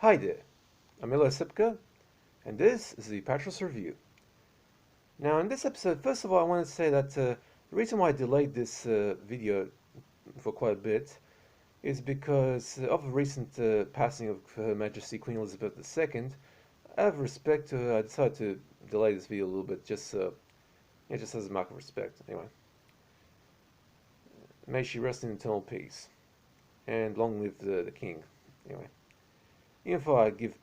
Hi there, I'm Elo Sipka, and this is the Apatros Review. Now, in this episode, first of all, I want to say that the reason why I delayed this video for quite a bit is because of the recent passing of Her Majesty Queen Elizabeth II. Out of respect to her, I decided to delay this video a little bit, just as a mark of respect. Anyway, may she rest in eternal peace, and long live the King. Anyway. Even if I give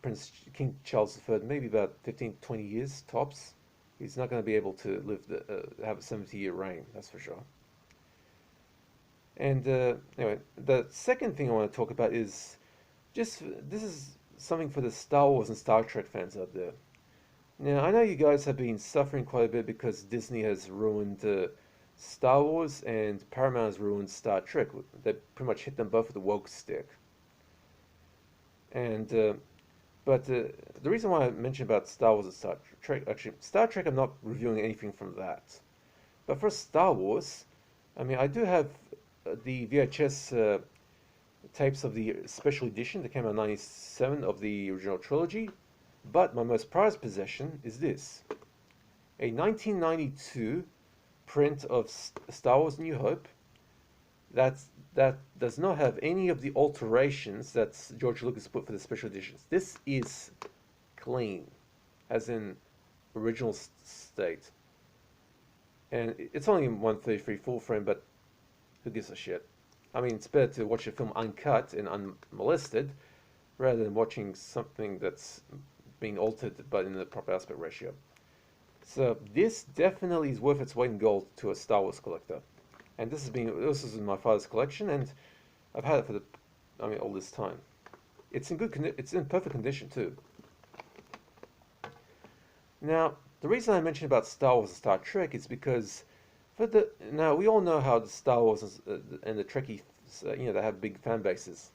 King Charles III maybe about 15, 20 years tops, he's not going to be able to have a 70-year reign, that's for sure. And anyway, the second thing I want to talk about is this is something for the Star Wars and Star Trek fans out there. Now, I know you guys have been suffering quite a bit because Disney has ruined Star Wars and Paramount has ruined Star Trek. They pretty much hit them both with a woke stick. And but the reason why I mentioned about Star Wars and Star Trek, actually, Star Trek, I'm not reviewing anything from that. But for Star Wars, I mean, I do have the VHS tapes of the special edition that came out in '97 of the original trilogy. But my most prized possession is this: a 1992 print of Star Wars: New Hope. That does not have any of the alterations that George Lucas put for the special editions. This is clean, as in original state. And it's only in 133 full frame, but who gives a shit? I mean, it's better to watch a film uncut and unmolested rather than watching something that's being altered but in the proper aspect ratio. So this definitely is worth its weight in gold to a Star Wars collector. And this is in my father's collection, and I've had it for all this time. It's in perfect condition too. Now, the reason I mentioned about Star Wars and Star Trek is because now we all know how the Star Wars and the Trekkies, they have big fan bases.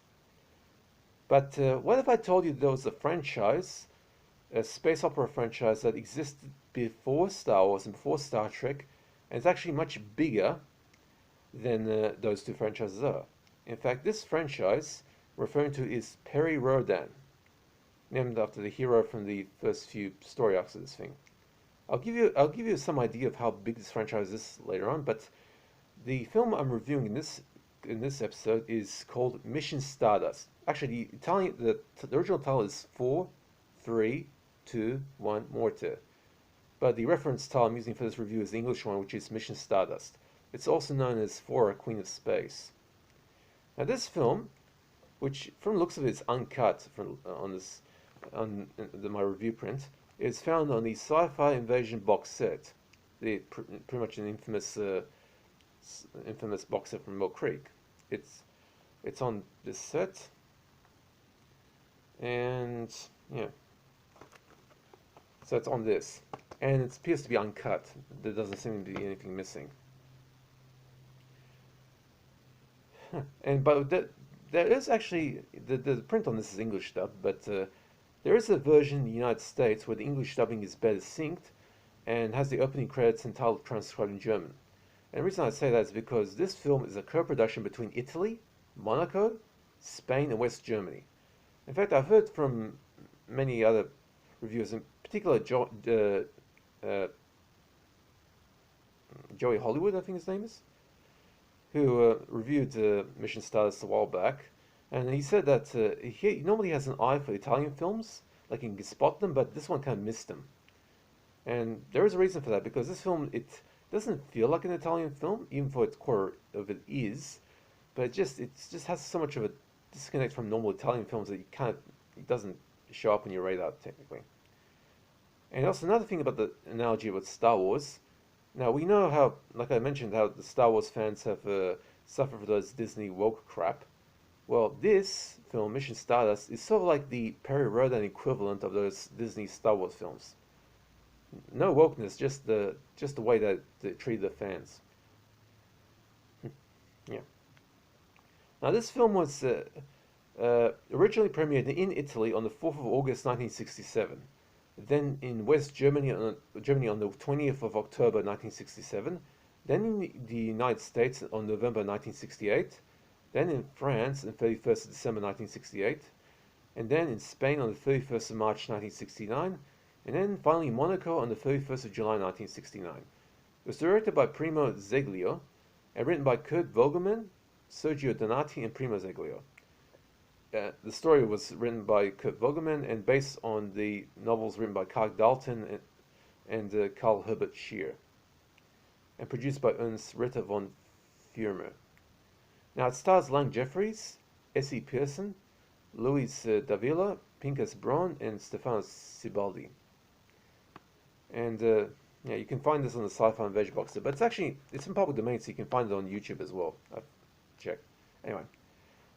But what if I told you there was a space opera franchise that existed before Star Wars and before Star Trek, and it's actually much bigger than those two franchises are. In fact, this franchise referring to is Perry Rhodan, named after the hero from the first few story arcs of this thing. I'll give you some idea of how big this franchise is later on, but the film I'm reviewing in this episode is called Mission Stardust. Actually, the original title is 4, 3, 2, 1 Morte, but the reference title I'm using for this review is the English one, which is Mission Stardust. It's also known as For a Queen of Space. Now this film, which from the looks of it is uncut on my review print, is found on the Sci-Fi Invasion box set, pretty much an infamous box set from Mill Creek. It's on this set, and yeah, so it's on this, and it appears to be uncut. There doesn't seem to be anything missing. But there is actually the print on this is English dub, but there is a version in the United States where the English dubbing is better synced and has the opening credits and title transcribed in German. And the reason I say that is because this film is a co-production between Italy, Monaco, Spain, and West Germany. In fact, I've heard from many other reviewers, in particular Joey Hollywood, I think his name is, who reviewed Mission Stardust a while back, and he said that he normally has an eye for Italian films, like he can spot them, but this one kind of missed them. And there is a reason for that, because this film, it doesn't feel like an Italian film, even though its core of it is, but it just has so much of a disconnect from normal Italian films that it doesn't show up on your radar, technically. And also another thing about the analogy with Star Wars. Now, we know how, like I mentioned, how the Star Wars fans have suffered for those Disney woke crap. Well, this film, Mission Stardust, is sort of like the Perry Rhodan equivalent of those Disney Star Wars films. No wokeness, just the way that they treat the fans. Yeah. Now, this film was originally premiered in Italy on the 4th of August 1967. Then in West Germany on the 20th of October 1967, then in the United States on November 1968, then in France on 31st of December 1968, and then in Spain on the 31st of March 1969, and then finally Monaco on the 31st of July 1969. It was directed by Primo Zeglio and written by Kurt Vogelmann, Sergio Donati, and Primo Zeglio. The story was written by Kurt Vogelmann and based on the novels written by Karl Dalton and Karl Herbert Scheer, and produced by Ernst Ritter von Fürmer. Now it stars Lang Jeffries, Essie Pearson, Luis Davila, Pinkas Braun, and Stefano Sibaldi. And yeah, you can find this on the Sci-Fi and Veg Box, but it's in public domain, so you can find it on YouTube as well. I've checked. Anyway,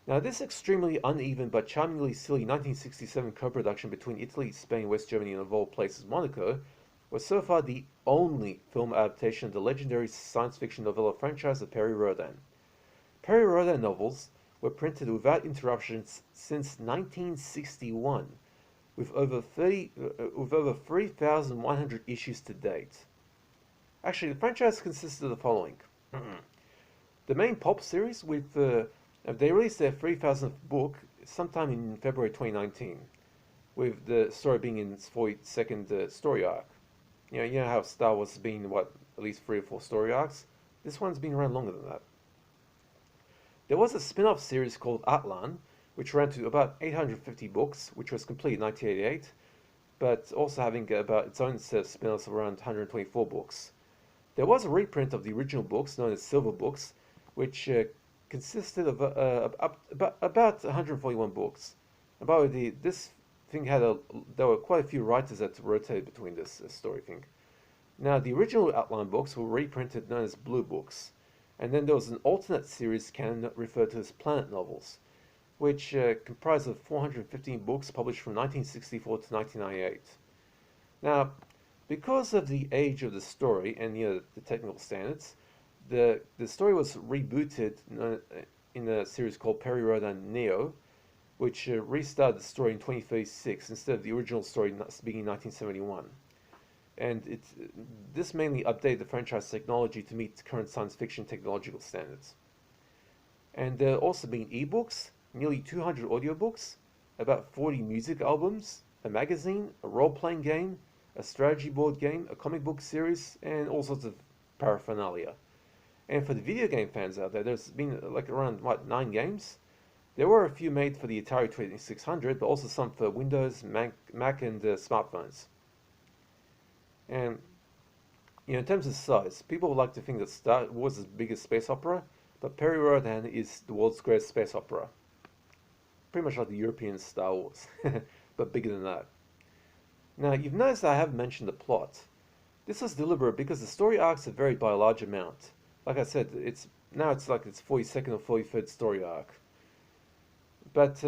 now this extremely uneven but charmingly silly 1967 co-production between Italy, Spain, West Germany, and of all places Monaco was so far the only film adaptation of the legendary science fiction novella franchise of Perry Rhodan. Perry Rhodan novels were printed without interruptions since 1961, with over 3,100 issues to date. Actually, the franchise consists of the following. The main pulp series, they released their 3,000th book sometime in February 2019, with the story being in its 42nd story arc. You know how Star Wars has been, at least 3 or 4 story arcs? This one's been around longer than that. There was a spin-off series called Atlan, which ran to about 850 books, which was complete in 1988, but also having about its own set of spin-offs of around 124 books. There was a reprint of the original books, known as Silver Books, which consisted of about 141 books. And by the way, this thing there were quite a few writers that rotated between this story thing. Now, the original Outline books were reprinted, known as Blue Books, and then there was an alternate series canon referred to as Planet Novels, which comprised of 415 books published from 1964 to 1998. Now, because of the age of the story and the technical standards, the story was rebooted in a series called Perry Rhodan Neo, which restarted the story in 2036 instead of the original story beginning in 1971. And this mainly updated the franchise technology to meet current science fiction technological standards. And there have also been ebooks, nearly 200 audiobooks, about 40 music albums, a magazine, a role-playing game, a strategy board game, a comic book series, and all sorts of paraphernalia. And for the video game fans out there, there's been around 9 games. There were a few made for the Atari 2600, but also some for Windows, Mac and smartphones. And in terms of size, people would like to think that Star Wars is the biggest space opera, but Perry Rhodan is the world's greatest space opera. Pretty much like the European Star Wars, but bigger than that. Now, you've noticed that I haven't mentioned the plot. This was deliberate because the story arcs have varied by a large amount. Like I said, it's like its 42nd or 43rd story arc. But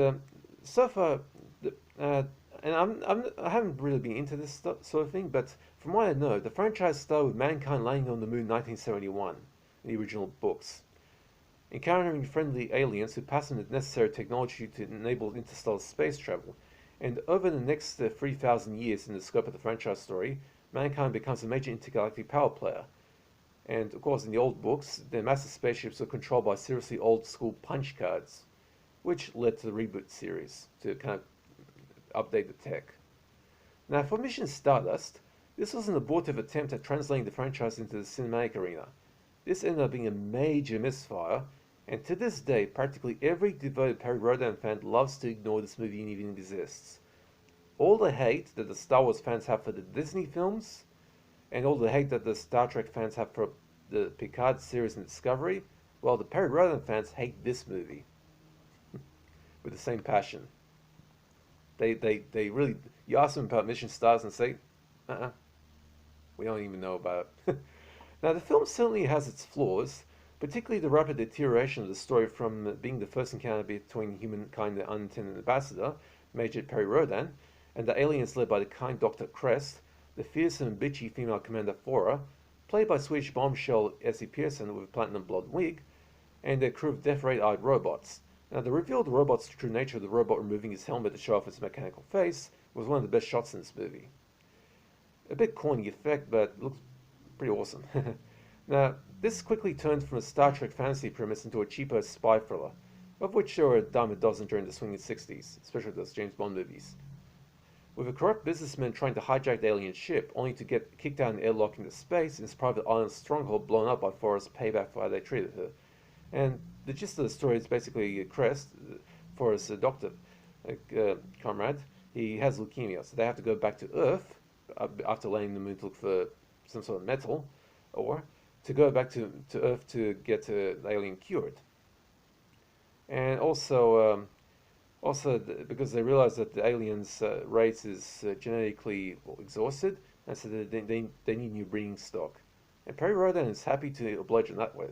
so far, and I haven't really been into this sort of thing, but from what I know, the franchise started with mankind landing on the moon in 1971 in the original books, encountering friendly aliens who pass on the necessary technology to enable interstellar space travel. And over the next 3,000 years in the scope of the franchise story, mankind becomes a major intergalactic power player. And of course, in the old books, their massive spaceships were controlled by seriously old-school punch cards, which led to the Reboot series to kind of update the tech. Now, for Mission Stardust, this was an abortive attempt at translating the franchise into the cinematic arena. This ended up being a major misfire, and to this day, practically every devoted Perry Rhodan fan loves to ignore this movie even exists. All the hate that the Star Wars fans have for the Disney films, and all the hate that the Star Trek fans have for the Picard series and Discovery, well, the Perry Rhodan fans hate this movie with the same passion. They really, you ask them about Mission Stars and say, we don't even know about it. Now, the film certainly has its flaws, particularly the rapid deterioration of the story from being the first encounter between humankind and the unintended ambassador, Major Perry Rhodan, and the aliens led by the kind Dr. Crest, the fearsome and bitchy female Commander Fora, played by Swedish bombshell Essie Pearson with a platinum blonde wig, and a crew of death-ray-eyed robots. Now, the reveal of the robot's true nature, of the robot removing his helmet to show off its mechanical face, was one of the best shots in this movie. A bit corny effect, but it looks pretty awesome. Now, this quickly turned from a Star Trek fantasy premise into a cheaper spy thriller, of which there were a dime a dozen during the swinging 60s, especially those James Bond movies. With a corrupt businessman trying to hijack the alien ship, only to get kicked out an airlock into space, and his private island stronghold blown up by Forrest's payback for how they treated her. And the gist of the story is basically Crest, Forrest's doctor, comrade, he has leukemia, so they have to go back to Earth after landing the moon to look for some sort of metal, or to go back to Earth to get the alien cured. And also because they realize that the aliens' race is genetically exhausted, and so they need new breeding stock. And Perry Rhodan is happy to oblige in that way.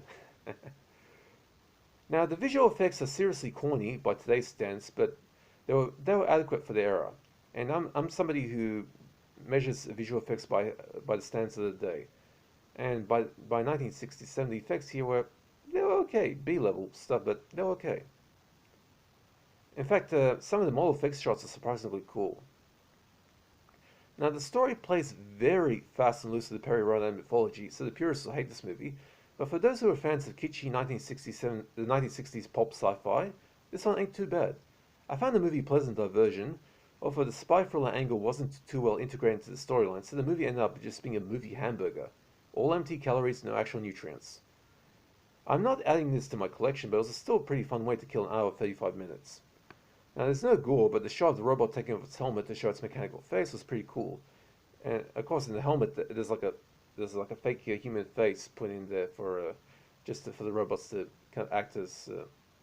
Now, the visual effects are seriously corny by today's standards, but they were adequate for the era. And I'm somebody who measures visual effects by the standards of the day. And by 1967, the effects here they were okay, B-level stuff, but they were okay. In fact, some of the model effects shots are surprisingly cool. Now, the story plays very fast and loose with the Perry Rhodan mythology, so the purists will hate this movie. But for those who are fans of kitschy the 1960s pulp sci-fi, this one ain't too bad. I found the movie a pleasant diversion, although the spy thriller angle wasn't too well integrated into the storyline, so the movie ended up just being a movie hamburger. All empty calories, no actual nutrients. I'm not adding this to my collection, but it was still a pretty fun way to kill an hour 35 minutes. Now, there's no gore, but the shot of the robot taking off its helmet to show its mechanical face was pretty cool. And of course, in the helmet, there's like a fake human face put in there for for the robots to kind of act as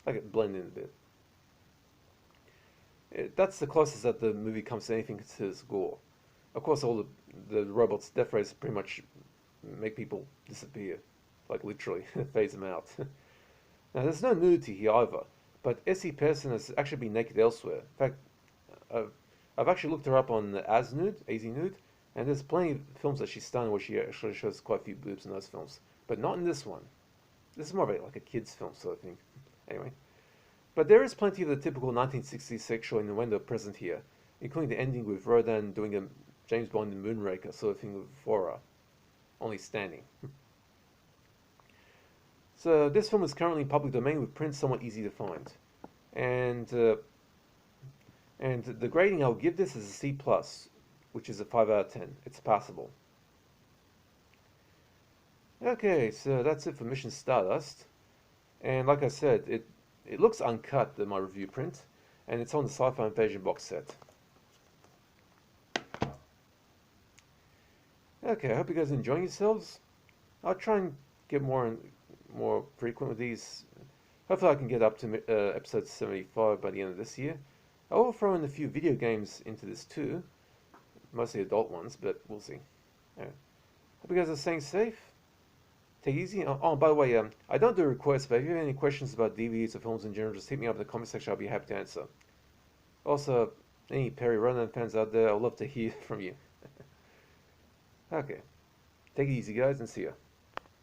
like it blend in a bit. That's the closest that the movie comes to anything considered gore. Of course, all the robots' death rates pretty much make people disappear, like literally phase them out. Now, there's no nudity here either. But S.E. Pearson has actually been naked elsewhere. In fact, I've actually looked her up on AZ Nude, and there's plenty of films that she's done where she actually shows quite a few boobs in those films. But not in this one. This is more of like a kid's film sort of thing. Anyway. But there is plenty of the typical 1960s sexual innuendo present here, including the ending with Rhodan doing a James Bond and Moonraker sort of thing with Fora, only standing. So this film is currently in public domain with prints somewhat easy to find. And the grading I'll give this is a C+, which is a 5 out of 10. It's passable. Okay, so that's it for Mission Stardust. And like I said, it looks uncut, my review print, and it's on the Sci-Fi Invasion box set. Okay, I hope you guys are enjoying yourselves. I'll try and get more frequent with these. Hopefully I can get up to episode 75 by the end of this year. I will throw in a few video games into this too. Mostly adult ones, but we'll see. Anyway, hope you guys are staying safe. Take it easy. Oh, by the way, I don't do requests, but if you have any questions about DVDs or films in general, just hit me up in the comment section. I'll be happy to answer. Also, any Perry Rhodan fans out there, I'd love to hear from you. Okay. Take it easy, guys, and see ya.